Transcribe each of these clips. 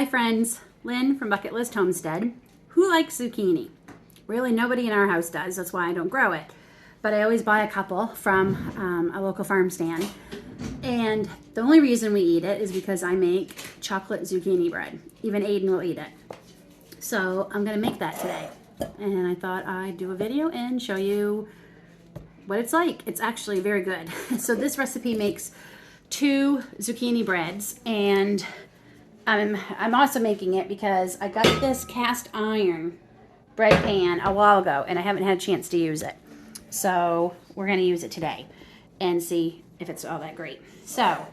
Hi friends, Lynn from Bucket List Homestead. Who likes zucchini? Really nobody in our house does, that's why I don't grow it. But I always buy a couple from a local farm stand. And the only reason we eat it is because I make chocolate zucchini bread. Even Aiden will eat it. So I'm gonna make that today. And I thought I'd do a video and show you what it's like. It's actually very good. So this recipe makes 2 zucchini breads, and I'm also making it because I got this cast iron bread pan a while ago and I haven't had a chance to use it. So we're going to use it today and see if it's all that great. So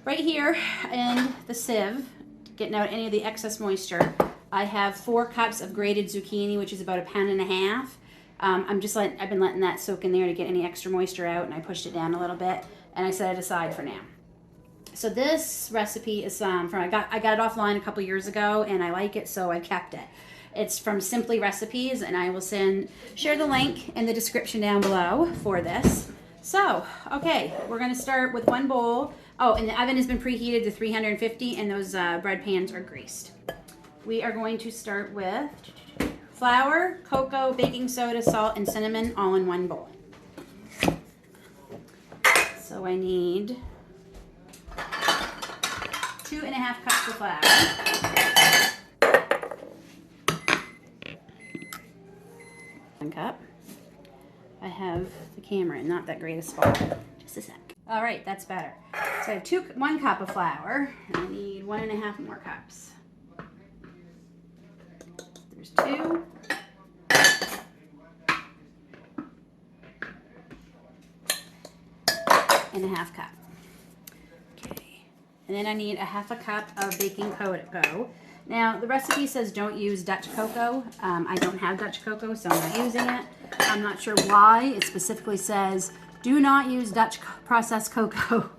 right here in the sieve, getting out any of the excess moisture, I have 4 cups of grated zucchini, which is about 1.5 pounds. I've been letting that soak in there to get any extra moisture out, and I pushed it down a little bit and I set it aside for now. So this recipe is I got it offline a couple years ago and I like it, so I kept it. It's from Simply Recipes, and I will share the link in the description down below for this. So, okay, we're gonna start with 1 bowl. Oh, and the oven has been preheated to 350 and those bread pans are greased. We are going to start with flour, cocoa, baking soda, salt, and cinnamon all in 1 bowl. So I need 2.5 cups of flour. One cup. I have the camera in not that great a spot. Just a sec. All right, that's better. So I have 1 cup of flour, and I need 1.5 more cups. There's 2. And a half cup. And then I need 1/2 cup of baking cocoa. Now, the recipe says don't use Dutch cocoa. I don't have Dutch cocoa, so I'm not using it. I'm not sure why. It specifically says do not use Dutch processed cocoa.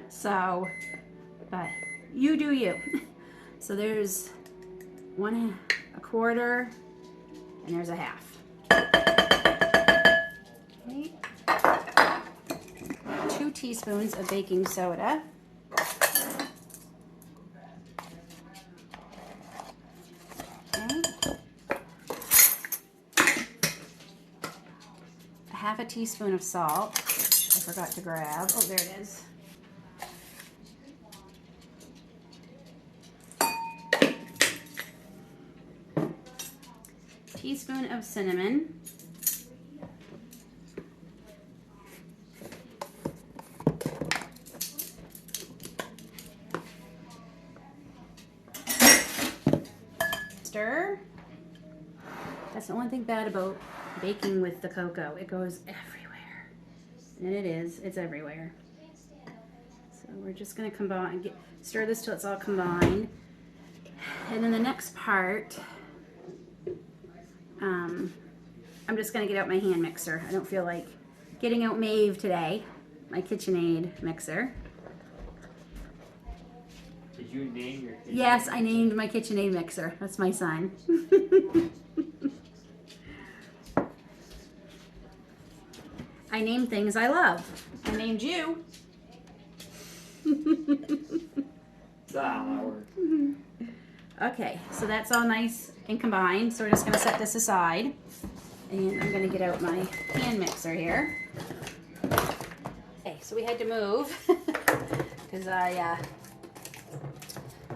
So, but you do you. So there's 1/4, and there's 1/2. Okay. 2 teaspoons of baking soda. Half a teaspoon of salt, which I forgot to grab. Oh, there it is. Teaspoon of cinnamon. Stir. That's the only thing bad about baking with the cocoa. It goes everywhere. And it's everywhere. So we're just going to stir this till it's all combined. And then the next part, I'm just going to get out my hand mixer. I don't feel like getting out Maeve today, my KitchenAid mixer. Did you name your KitchenAid? Yes, I named my KitchenAid mixer. That's my son. I name things I love. I named you. Okay, so that's all nice and combined. So we're just going to set this aside. And I'm going to get out my hand mixer here. Okay, so we had to move because I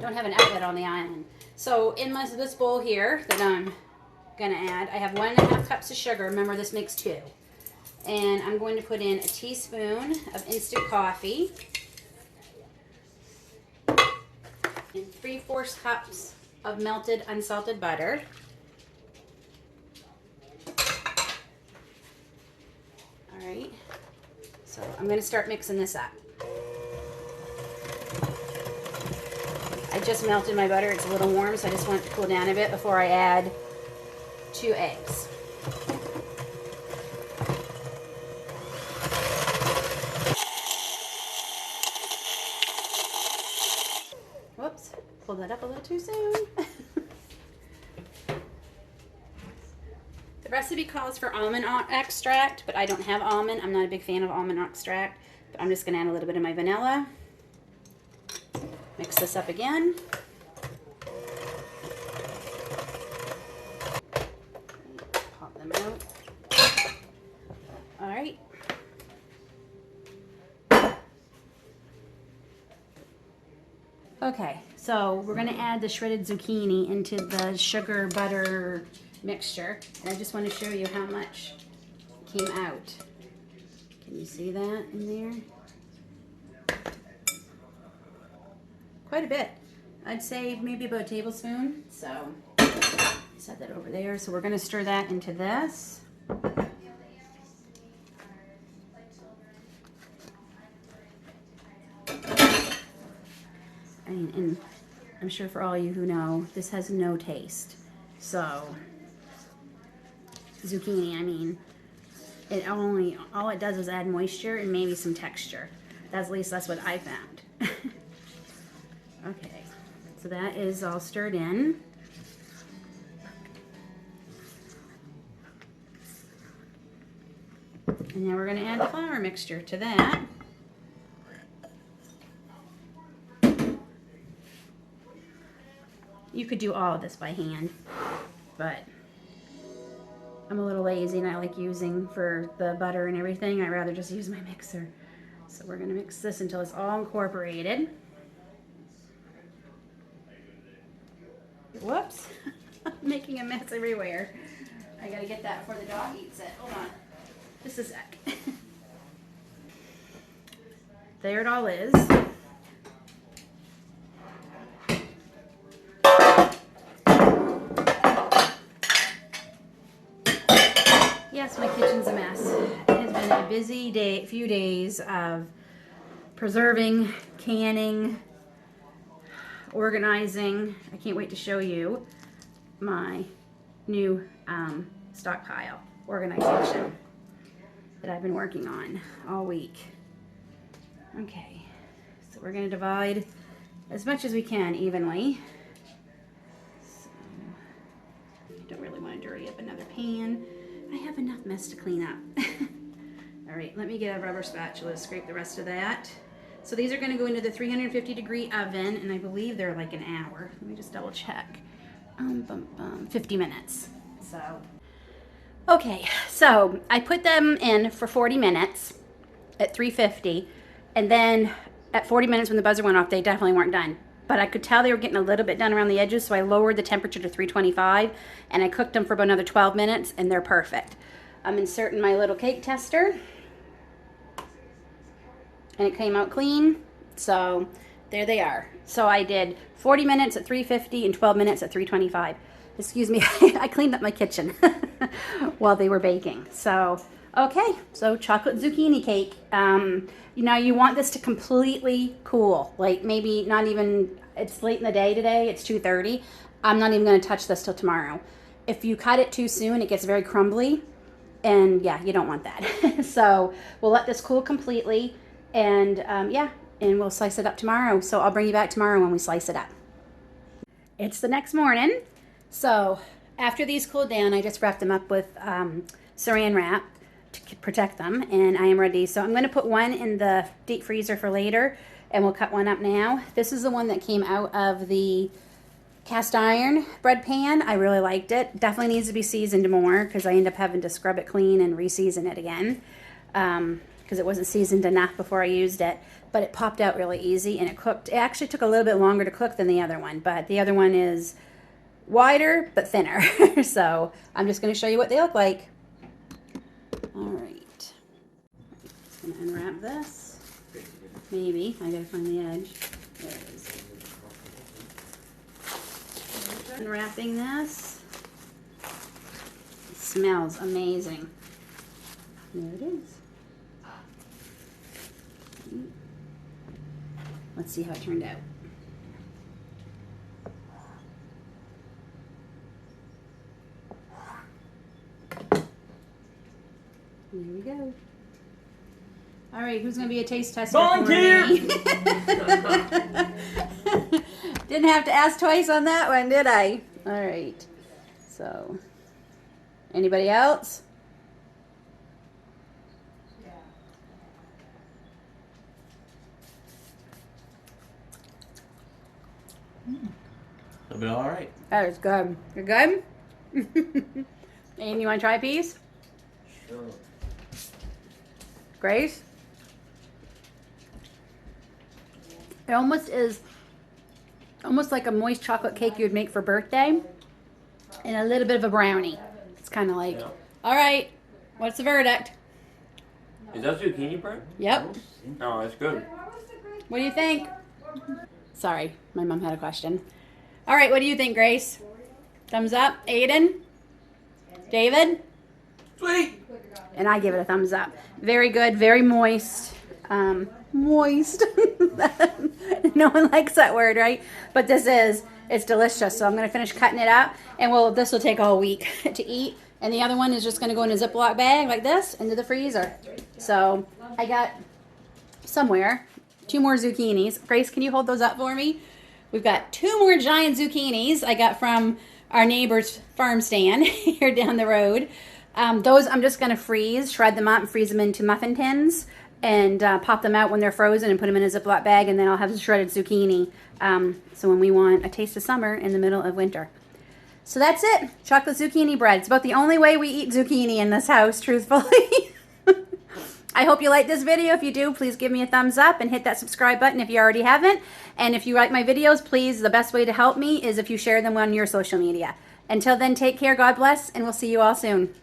don't have an outlet on the island. So in this bowl here that I'm going to add, I have 1.5 cups of sugar. Remember, this makes 2. And I'm going to put in a teaspoon of instant coffee and 3/4 cups of melted unsalted butter. All right, so I'm going to start mixing this up. I just melted my butter. It's a little warm, so I just want it to cool down a bit before I add 2 eggs. Whoops, pulled that up a little too soon. The recipe calls for almond extract, but I don't have almond. I'm not a big fan of almond extract, but I'm just going to add a little bit of my vanilla. Mix this up again. them out. All right. Okay, so we're gonna add the shredded zucchini into the sugar butter mixture. And I just want to show you how much came out. Can you see that in there? Quite a bit. I'd say maybe about a tablespoon. So set that over there. So we're gonna stir that into this. And I'm sure for all you who know, this has no taste. So, zucchini, I mean, all it does is add moisture and maybe some texture. At least that's what I found. Okay, so that is all stirred in. And now we're going to add the flour mixture to that. You could do all of this by hand, but I'm a little lazy and I like using for the butter and everything. I'd rather just use my mixer. So we're gonna mix this until it's all incorporated. Whoops, I'm making a mess everywhere. I gotta get that before the dog eats it. Hold on, just a sec. There it all is. Yes, my kitchen's a mess. It has been a busy few days of preserving, canning, organizing. I can't wait to show you my new stockpile organization that I've been working on all week. Okay, so we're going to divide as much as we can evenly. So, I don't really want to dirty up another pan. I have enough mess to clean up. All right, let me get a rubber spatula to scrape the rest of that. So these are going to go into the 350-degree oven, and I believe they're like an hour. Let me just double check. 50 minutes. So, okay, so I put them in for 40 minutes at 350, and then at 40 minutes when the buzzer went off, they definitely weren't done. But I could tell they were getting a little bit done around the edges, so I lowered the temperature to 325, and I cooked them for about another 12 minutes, and they're perfect. I'm inserting my little cake tester, and it came out clean, so there they are. So I did 40 minutes at 350 and 12 minutes at 325. Excuse me, I cleaned up my kitchen while they were baking. So, okay, so chocolate zucchini cake. You know, you want this to completely cool, like maybe not even, it's late in the day today, it's 2:30. I'm not even gonna touch this till tomorrow. If you cut it too soon, it gets very crumbly, and yeah, you don't want that. So we'll let this cool completely, and yeah, and we'll slice it up tomorrow. So I'll bring you back tomorrow when we slice it up. It's the next morning. So after these cooled down, I just wrapped them up with saran wrap to protect them, and I am ready. So I'm going to put one in the deep freezer for later, and we'll cut one up now. This is the one that came out of the cast iron bread pan. I really liked it. Definitely needs to be seasoned more because I end up having to scrub it clean and re-season it again because it wasn't seasoned enough before I used it. But it popped out really easy, and it cooked. It actually took a little bit longer to cook than the other one, but the other one is wider but thinner. So I'm just going to show you what they look like. All right, just going to unwrap this. Maybe I gotta find the edge. There it is. Unwrapping this. It smells amazing. There it is. Let's see how it turned out. There we go. All right, who's going to be a taste tester Volunteer! for me? Didn't have to ask twice on that one, did I? All right. So, anybody else? It'll be all right. That was good. You good? Aiden, you want to try a piece? Sure. Grace? It almost is almost like a moist chocolate cake you'd make for birthday and a little bit of a brownie. It's kind of like, Yeah. all right, what's the verdict? Is that zucchini bread? Yep. Oh, it's good. What do you think? Sorry, my mom had a question. All right, what do you think, Grace? Thumbs up. Aiden? David? Sweet. And I give it a thumbs up. Very good, very moist. Moist. No one likes that word, right? But it's delicious. So I'm going to finish cutting it up, and this will take all week to eat. And the other one is just going to go in a Ziploc bag like this into the freezer. So I got somewhere 2 more zucchinis. Grace, can you hold those up for me? We've got 2 more giant zucchinis I got from our neighbor's farm stand here down the road. Those I'm just going to shred them up and freeze them into muffin tins and pop them out when they're frozen and put them in a Ziploc bag, and then I'll have shredded zucchini so when we want a taste of summer in the middle of winter. So that's it. Chocolate zucchini bread. It's about the only way we eat zucchini in this house, truthfully. I hope you like this video. If you do, please give me a thumbs up and hit that subscribe button if you already haven't. And if you like my videos, please, the best way to help me is if you share them on your social media. Until then, take care, God bless, and we'll see you all soon.